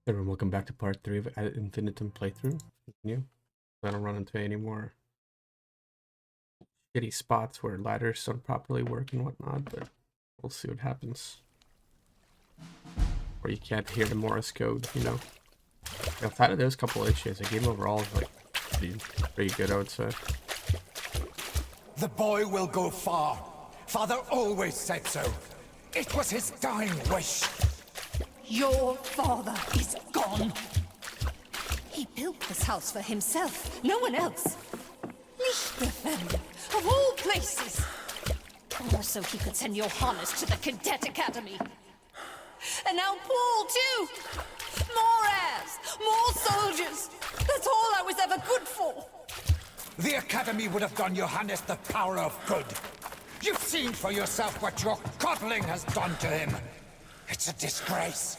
Everyone, welcome back to part 3 of Infinitum playthrough. Continue. I don't run into any more shitty spots where ladders don't properly work and whatnot, but we'll see what happens. Or you can't hear the Morse code, you know. Outside of those couple issues, the game overall is like pretty good, I would say. The boy will go far. Father always said so. It was his dying wish. Your father is gone. He built this house for himself, no one else. Lichterfeld, of all places. Also, he could send Johannes to the Cadet Academy. And now Paul, too. More heirs, more soldiers. That's all I was ever good for. The Academy would have done Johannes the power of good. You've seen for yourself what your coddling has done to him. It's a disgrace.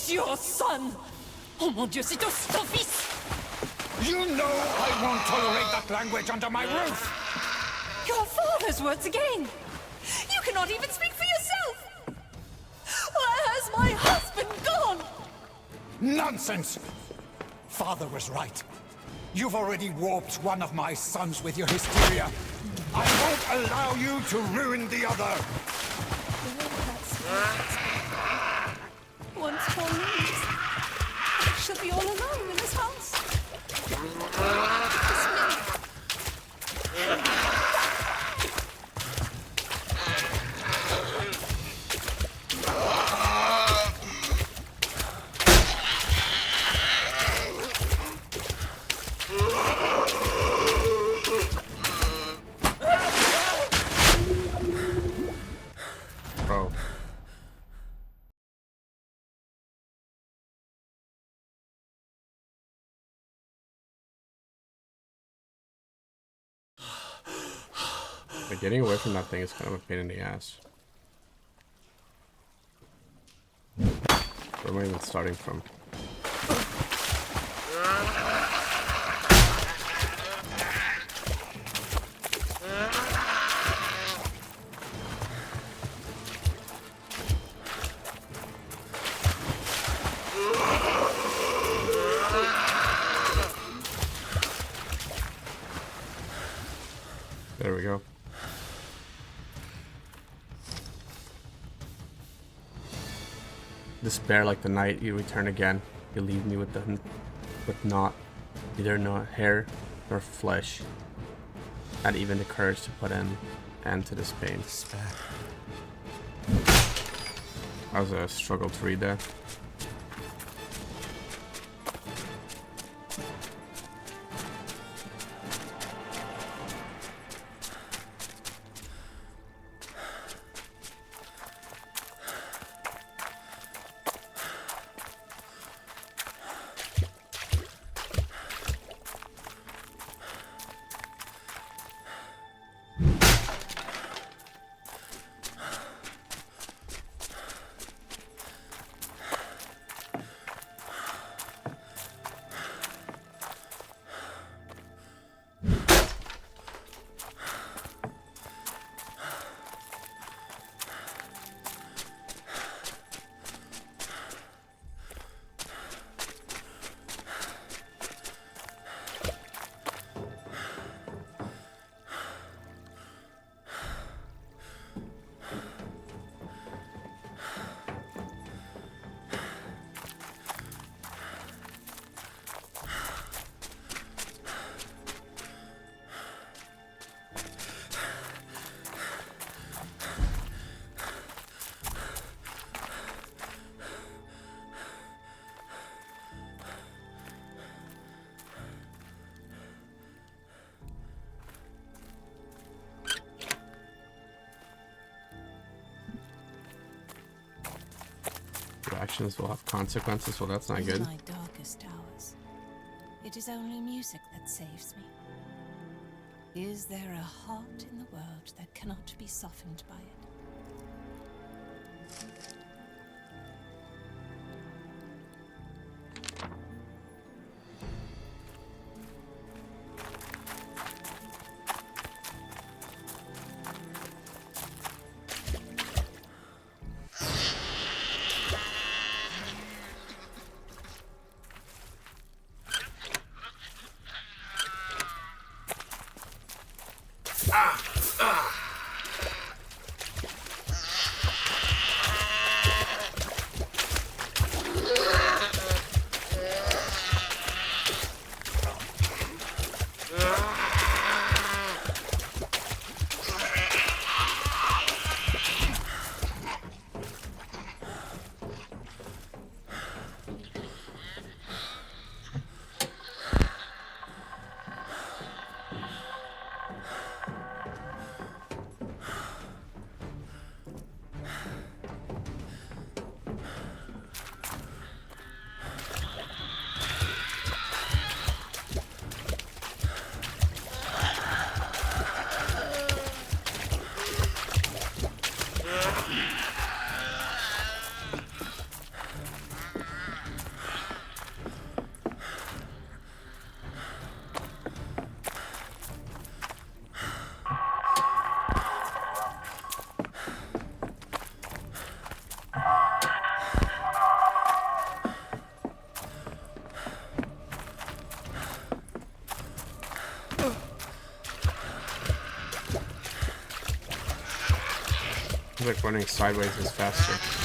Your son! Oh mon Dieu, c'est ton fils! You know I won't tolerate that language under my roof! Your father's words again! You cannot even speak for yourself! Where has my husband gone? Nonsense! Father was right. You've already warped one of my sons with your hysteria. I won't allow you to ruin the other! Once Paul leaves, she'll be all alone in this house. Bro. But getting away from that thing is kind of a pain in the ass. Where am I even starting from? There we go. Despair like the night you return again. You leave me with not neither nor hair nor flesh, not even the courage to put an end to this pain. Despair. That was a struggle to read that. actions will have consequences, well that's not In good. my darkest hours, it is only music that saves me. Is there a heart in the world that cannot be softened by it? I feel like running sideways is faster.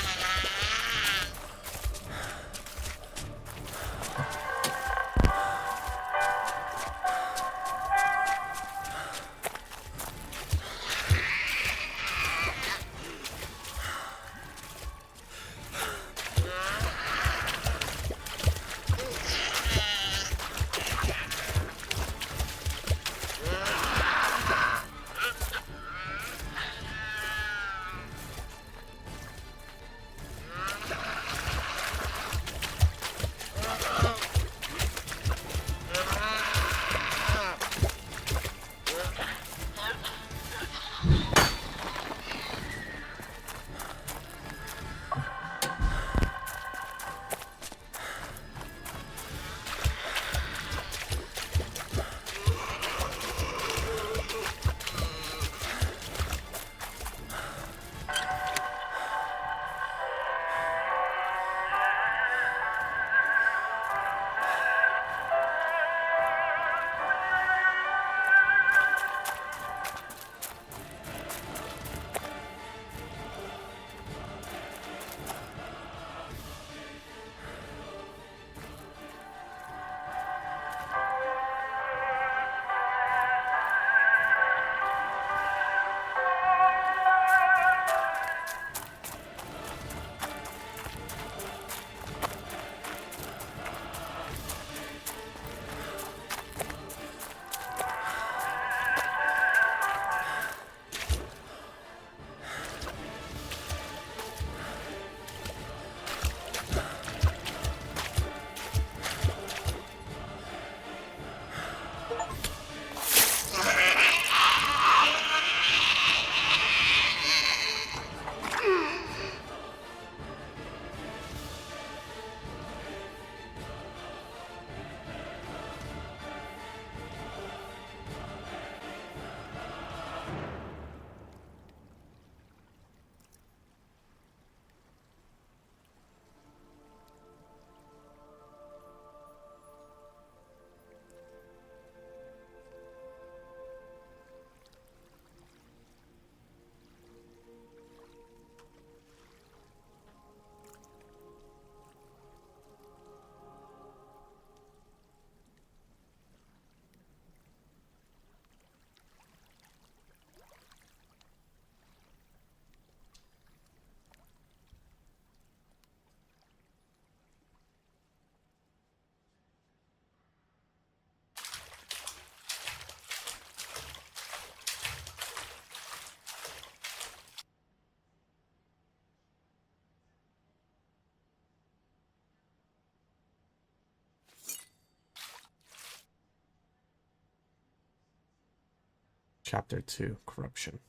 Chapter 2, Corruption.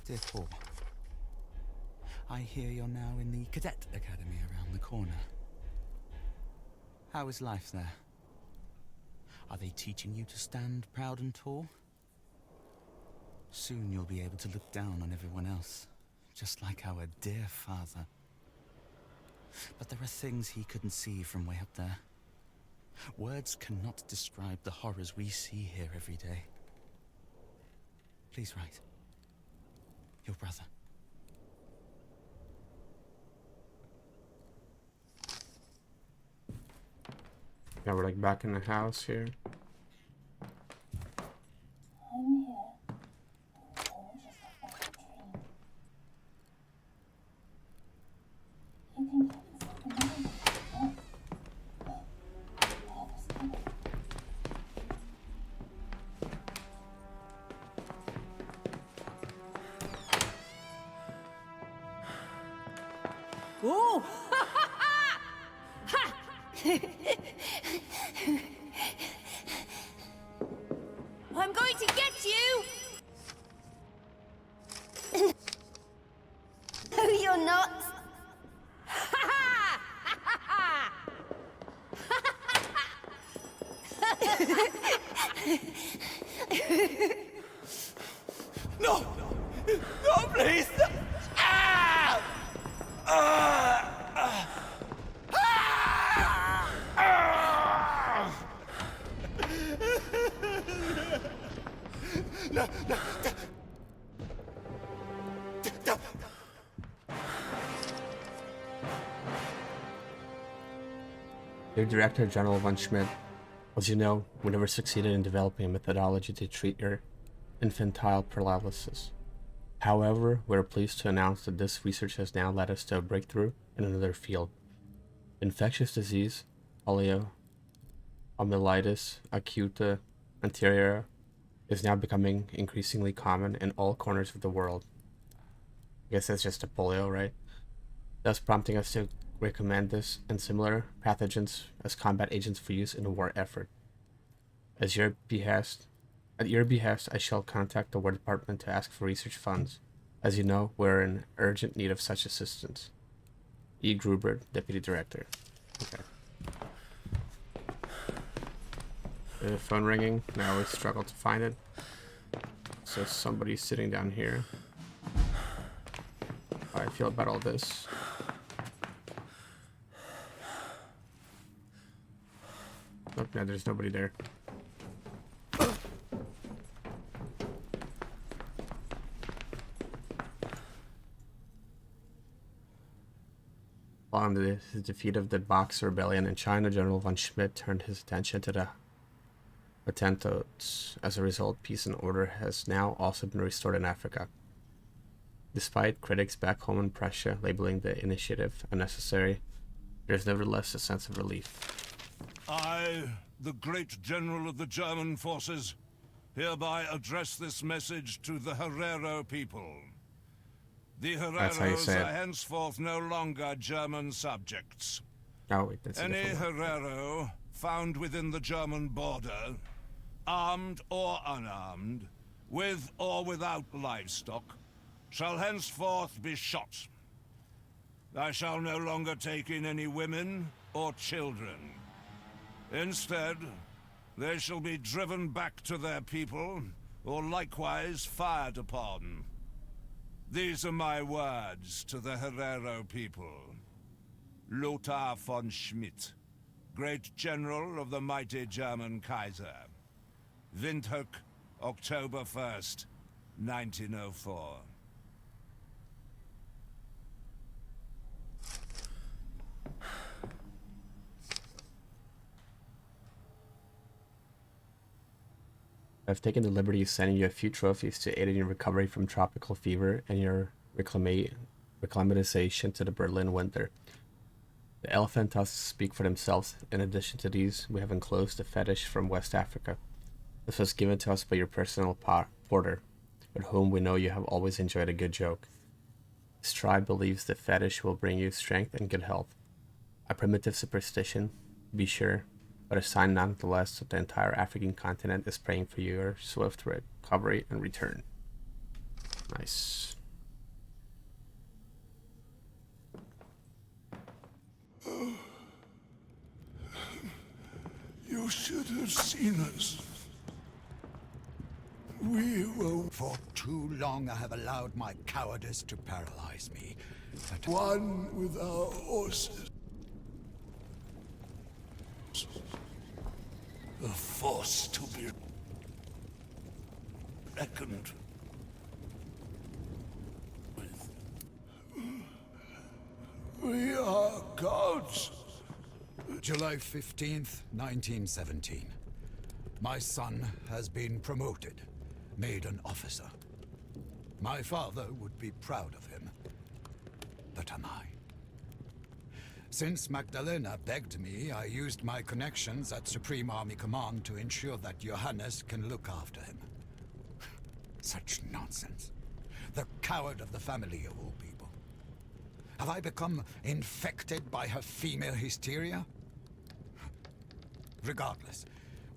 Dear Paul, I hear you're now in the Cadet Academy around the corner. How is life there? Are they teaching you to stand proud and tall? Soon you'll be able to look down on everyone else, just like our dear father. But there are things he couldn't see from way up there. Words cannot describe the horrors we see here every day. Please write. Your brother. Now we're like back in the house here. I'm here. All just like a dream. You can get inside the mind. Ooh! I'm going to get you! No, you're not. No! No, please! Ah! No, no. Dear Director General von Schmidt, as you know, we never succeeded in developing a methodology to treat your infantile paralysis. However, we're pleased to announce that this research has now led us to a breakthrough in another field. Infectious disease, poliomyelitis acute anterior, is now becoming increasingly common in all corners of the world. I guess that's just a polio, right? Thus prompting us to recommend this and similar pathogens as combat agents for use in a war effort. At your behest, I shall contact the War Department to ask for research funds. As you know, we're in urgent need of such assistance. E. Gruber, Deputy Director. Okay. The phone ringing. Now we struggle to find it. So somebody's sitting down here. How I feel about all this. Look, no, there's nobody there. Following the defeat of the Boxer Rebellion in China, General von Schmidt turned his attention to the Hottentots. As a result, peace and order has now also been restored in Africa. Despite critics back home in Prussia labeling the initiative unnecessary, there is nevertheless a sense of relief. I, the great general of the German forces, hereby address this message to the Herero people. The That's how you Hereros say it. are henceforth no longer German subjects. Oh wait, that's a Any different one. Herero found within the German border, armed or unarmed, with or without livestock, shall henceforth be shot. I shall no longer take in any women or children. Instead, they shall be driven back to their people, or likewise fired upon. These are my words to the Herero people. Lothar von Schmidt, Great General of the mighty German Kaiser. Windhoek, October 1st, 1904. I've taken the liberty of sending you a few trophies to aid in your recovery from tropical fever and your acclimatization to the Berlin winter. The elephant tusks speak for themselves. In addition to these, we have enclosed a fetish from West Africa. This was given to us by your personal porter, with whom we know you have always enjoyed a good joke. This tribe believes the fetish will bring you strength and good health. A primitive superstition, be sure, but a sign nonetheless that the entire African continent is praying for your swift recovery and return. Nice. You should have seen us. We were For too long I have allowed my cowardice to paralyze me. But one with our horses. A force to be reckoned with. We are gods. July 15th, 1917. My son has been promoted, made an officer. My father would be proud of him. But am I? Since Magdalena begged me, I used my connections at Supreme Army Command to ensure that Johannes can look after him. Such nonsense. The coward of the family of all people. Have I become infected by her female hysteria? Regardless,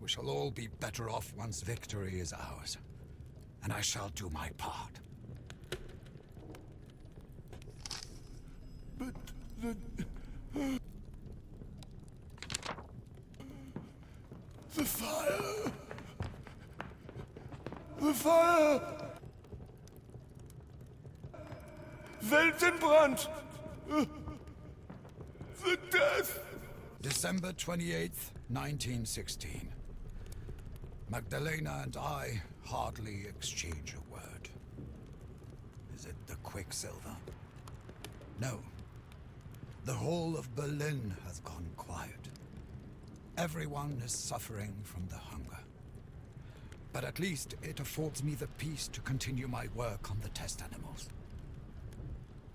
we shall all be better off once victory is ours. And I shall do my part. But the fire. The fire. Weltenbrand. The death. December 28th, 1916. Magdalena and I hardly exchange a word. Is it the Quicksilver? No. The whole of Berlin has gone quiet. Everyone is suffering from the hunger. But at least it affords me the peace to continue my work on the test animals.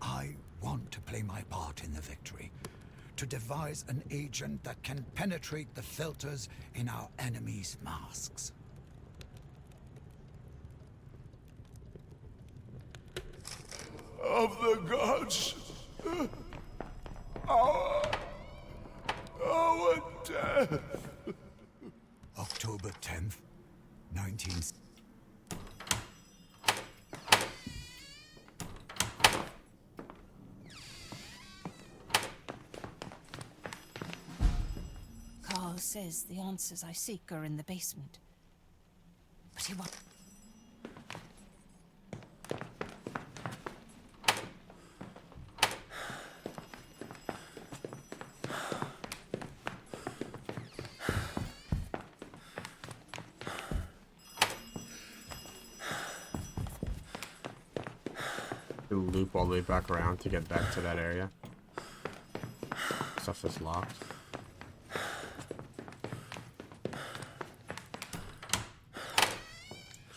I want to play my part in the victory, to devise an agent that can penetrate the filters in our enemies' masks. Of the gods. Our death. October 10th, 19... Carl says the answers I seek are in the basement. But he won't. You loop all the way back around to get back to that area. Stuff is locked.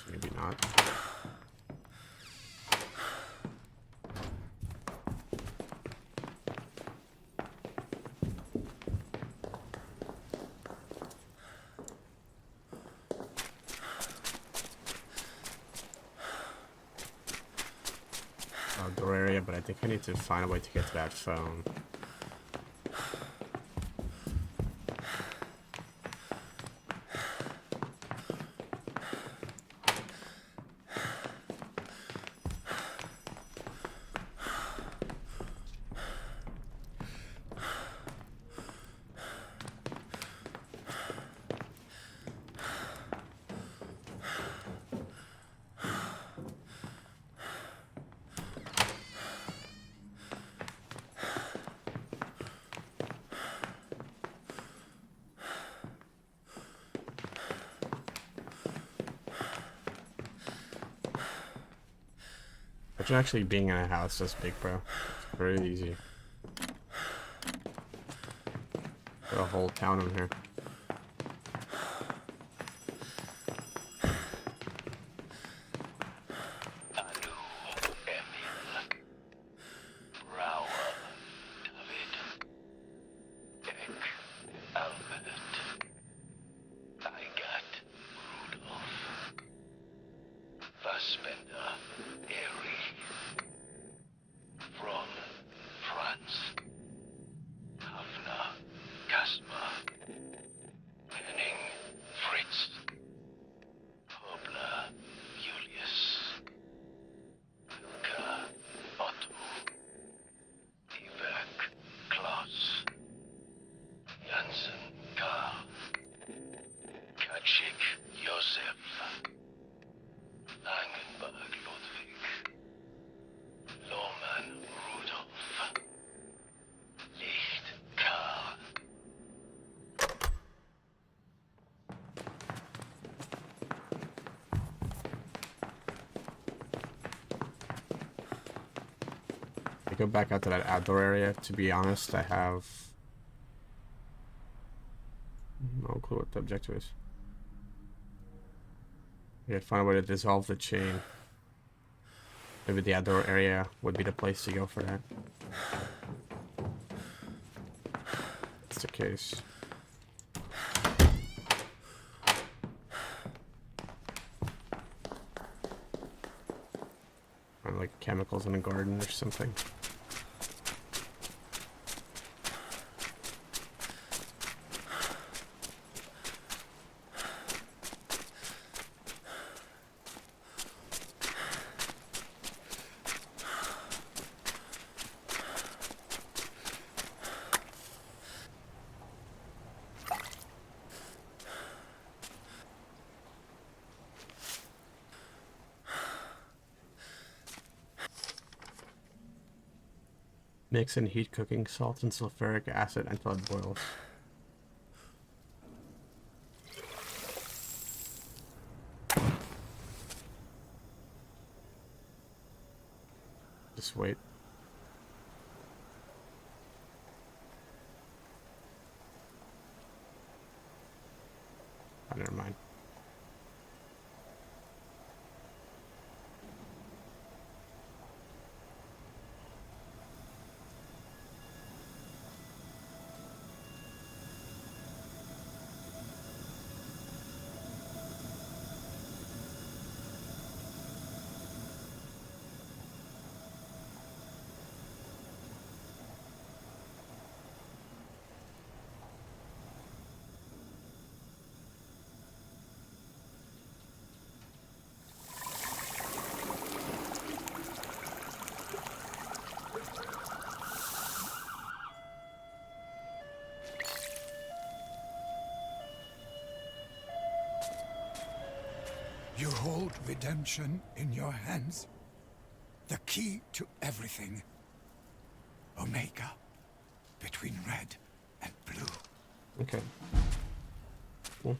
Maybe not. Outdoor area, but I think I need to find a way to get to that phone. Imagine actually being in a house this big, bro. It's very easy. Got a whole town in here. Spender, Aries. From France. Hafner, Caspar. Henning, Fritz. Hobler, Julius. Luca, Otto. Dieberg, Klaus. Jansen, Karl. Kaczyk, Josef. Langenberg, Ludwig. Lohmann, Rudolf. Licht, Karl. I go back out to that outdoor area. To be honest, I have no clue what the objective is. I gotta find a way to dissolve the chain. Maybe the outdoor area would be the place to go for that. That's the case. Or like chemicals in a garden or something. Mix and heat cooking salt and sulfuric acid until it boils. Just wait. Oh, never mind. You hold redemption in your hands. The key to everything. Omega. Between red and blue. Okay. Cool.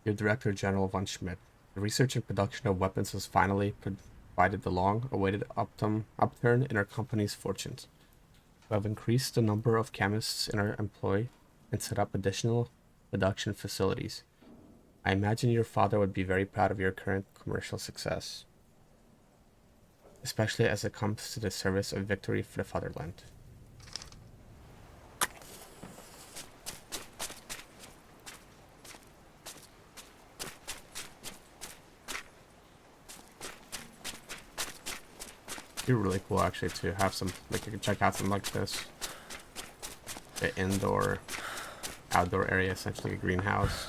Dear Director General von Schmidt, the research and production of weapons has finally provided the long-awaited upturn in our company's fortunes. We have increased the number of chemists in our employ and set up additional production facilities. I imagine your father would be very proud of your current commercial success, especially as it comes to the service of victory for the fatherland. It'd be really cool actually to have some, like you can check out something like this. The indoor, outdoor area, essentially a greenhouse.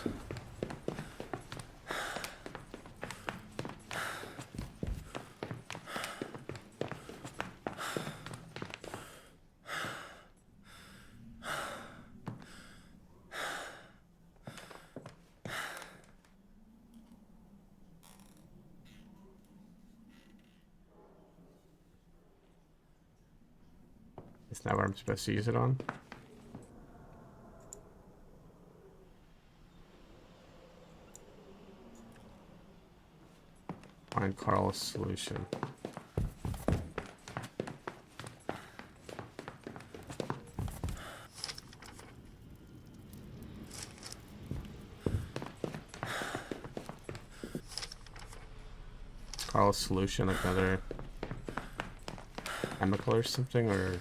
Is that what I'm supposed to use it on? Find Carl's solution. Carl's solution, like another chemical or something, or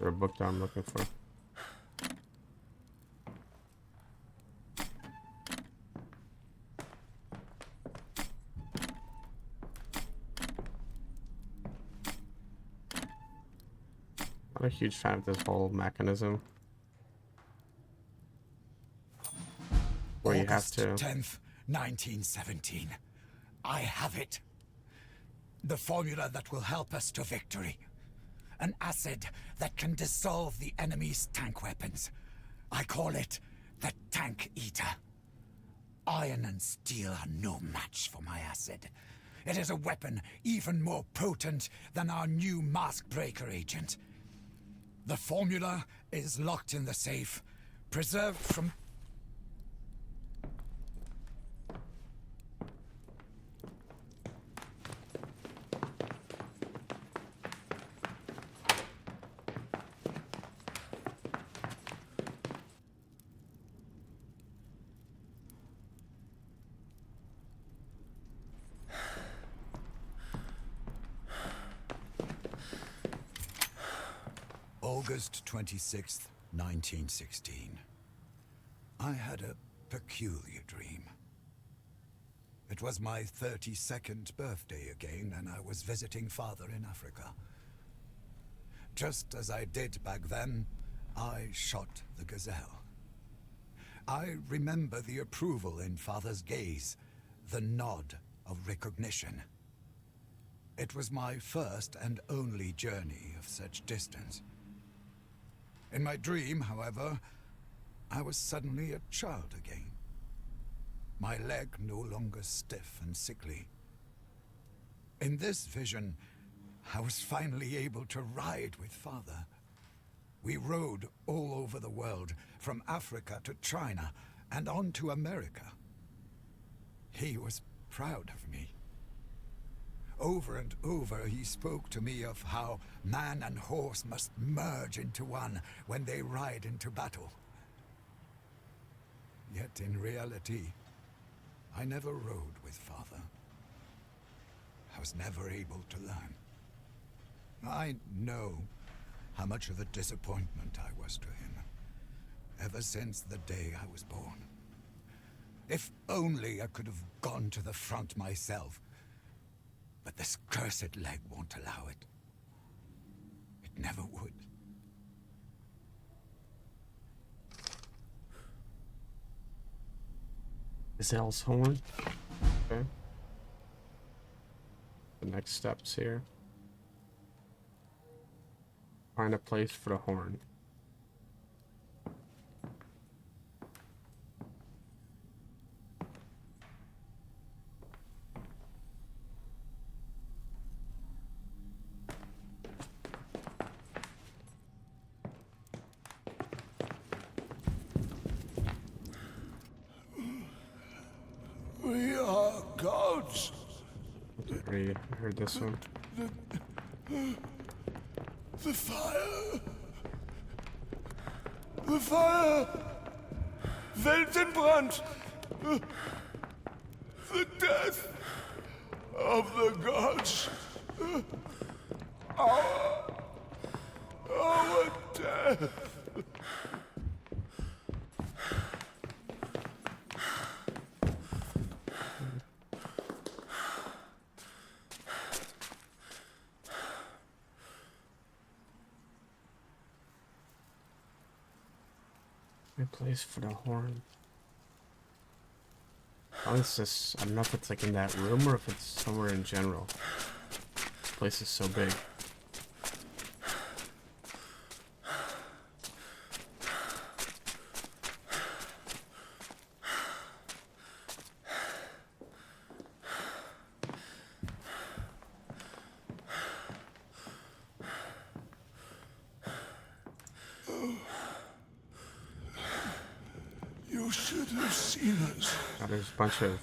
a book that I'm looking for. I'm a huge fan of this whole mechanism. Where you have August to... 10th, 1917. I have it. The formula that will help us to victory. An acid that can dissolve the enemy's tank weapons. I call it the Tank Eater. Iron and steel are no match for my acid. It is a weapon even more potent than our new mask breaker agent. The formula is locked in the safe, preserved from... August 26th, 1916. I had a peculiar dream. It was my 32nd birthday again, and I was visiting Father in Africa. Just as I did back then, I shot the gazelle. I remember the approval in Father's gaze, the nod of recognition. It was my first and only journey of such distance. In my dream, however, I was suddenly a child again. My leg no longer stiff and sickly. In this vision, I was finally able to ride with Father. We rode all over the world, from Africa to China, and on to America. He was proud of me. Over and over he spoke to me of how man and horse must merge into one when they ride into battle. Yet in reality, I never rode with Father. I was never able to learn. I know how much of a disappointment I was to him, ever since the day I was born. If only I could have gone to the front myself. But this cursed leg won't allow it. It never would. Gazelle's horn. Okay. The next steps here. Find a place for the horn. We are gods. I heard this one. The fire. The fire. Weltenbrand. The death of the gods. Our death. A place for the horn. Oh, it's just, I don't know if it's like in that room or if it's somewhere in general. This place is so big. You should have seen us. Oh, there's a bunch of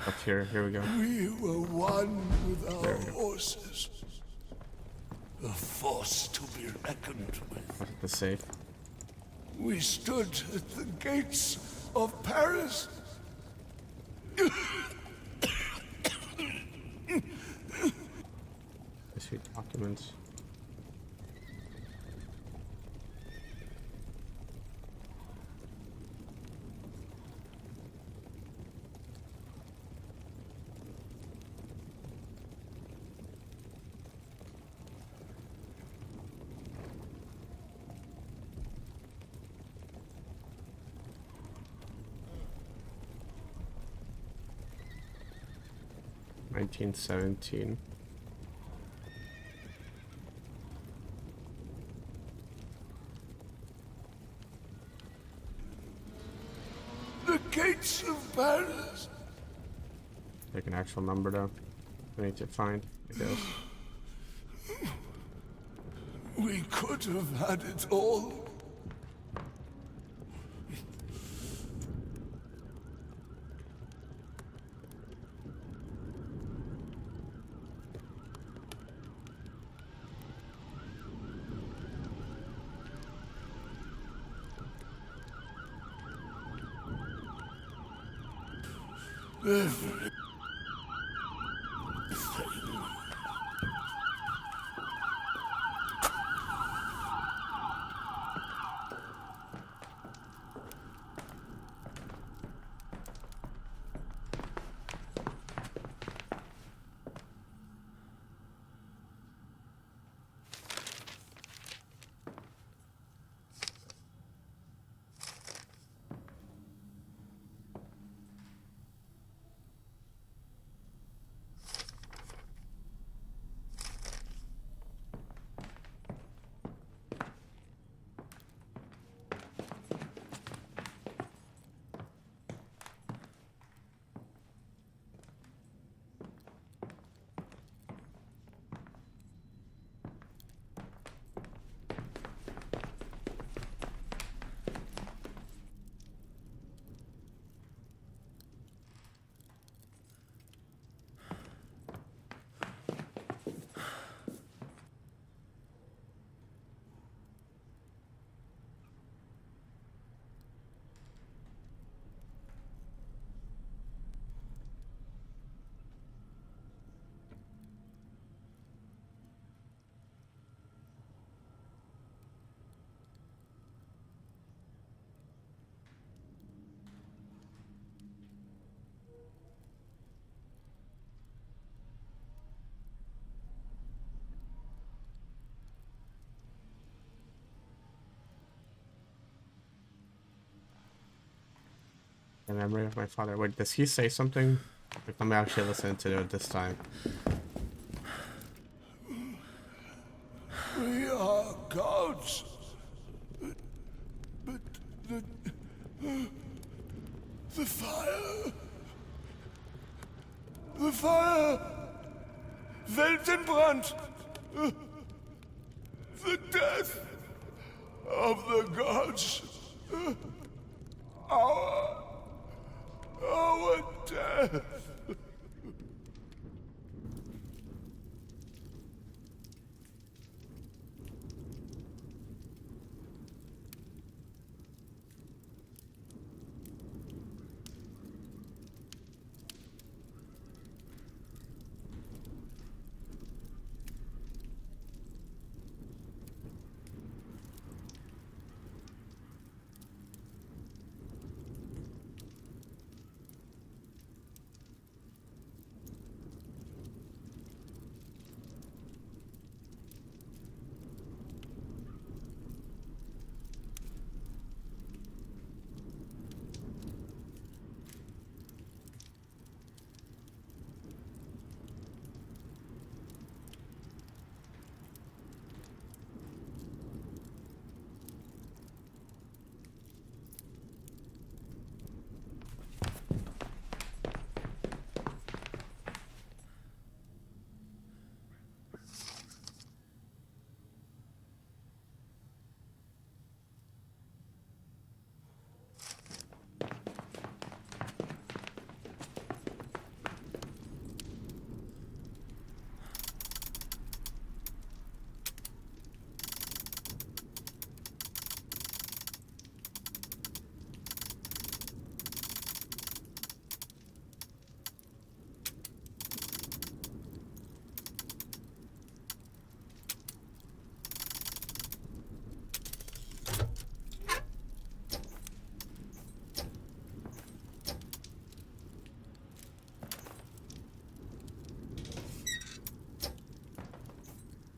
up here. Here we go. We were one with There our we go. horses. A force to be reckoned with. Look at the safe. We stood at the gates of Paris. Issue documents. 1917. The gates of Paris. Like an actual number though. I need to find, I guess. We could have had it all. Everything. The memory of my father. Wait, does he say something? Like, I'm actually listening to it this time. We are gods. But the fire. The fire. Weltenbrand. The death of the gods. Our death.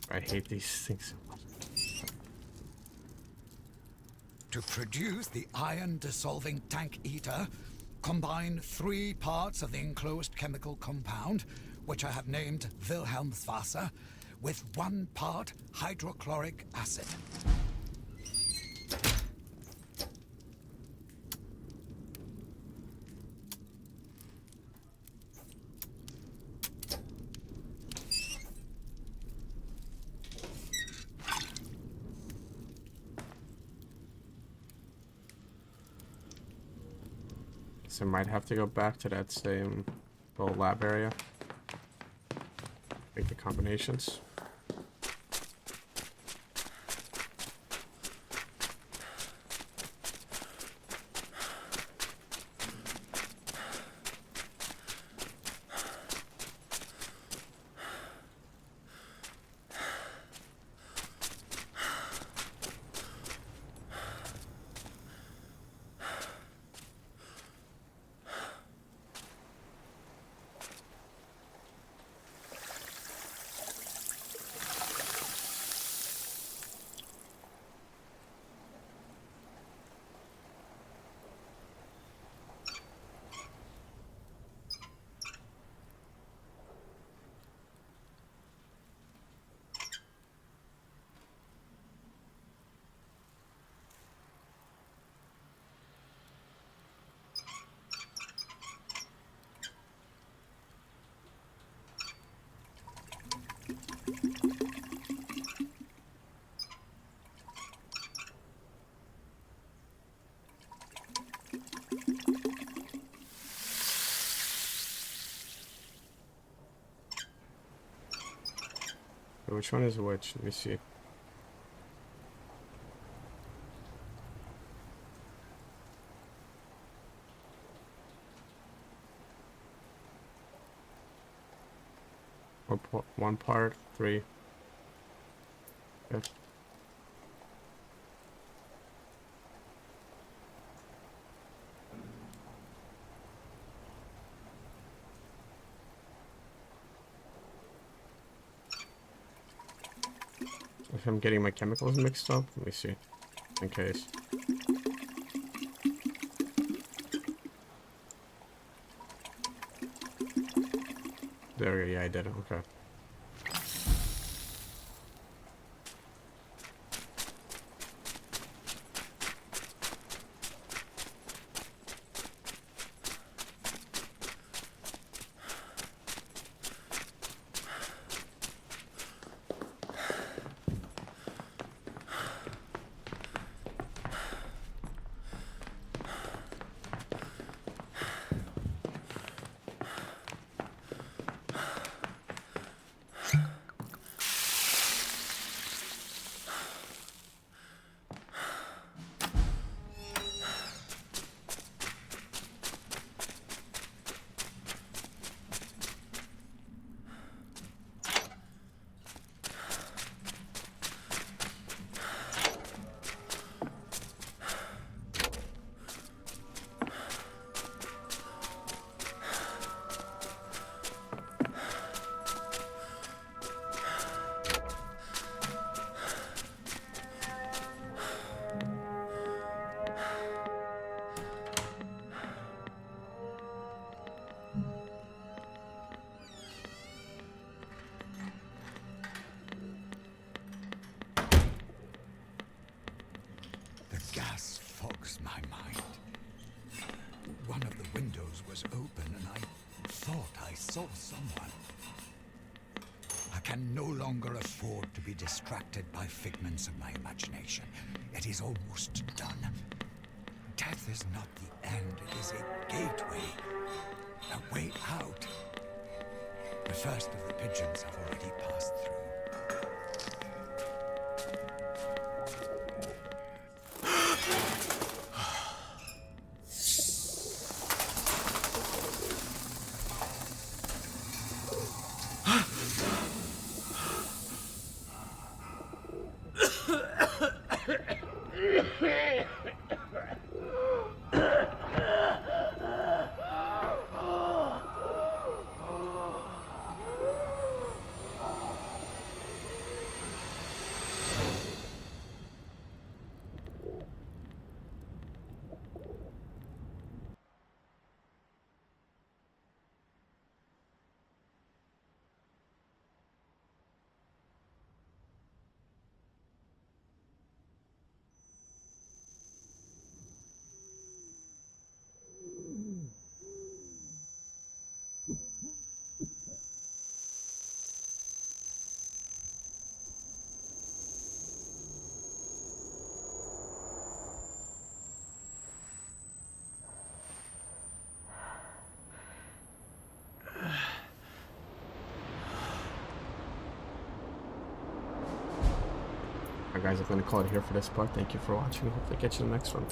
I hate these things so much. To produce the iron-dissolving tank eater, combine 3 parts of the enclosed chemical compound which I have named Wilhelmswasser, with 1 part hydrochloric acid. So I might have to go back to that same little lab area. Make the combinations. Which one is which? Let me see. One part, 3. Okay. If I'm getting my chemicals mixed up, let me see. In case. There we go, yeah, I did it, okay. Gas fogs my mind. One of the windows was open and I thought I saw someone. I can no longer afford to be distracted by figments of my imagination. It is almost done. Death is not the end, it is a gateway, a way out. The first of the pigeons have already passed through. Alright guys, I'm gonna call it here for this part. Thank you for watching. Hopefully catch you in the next one.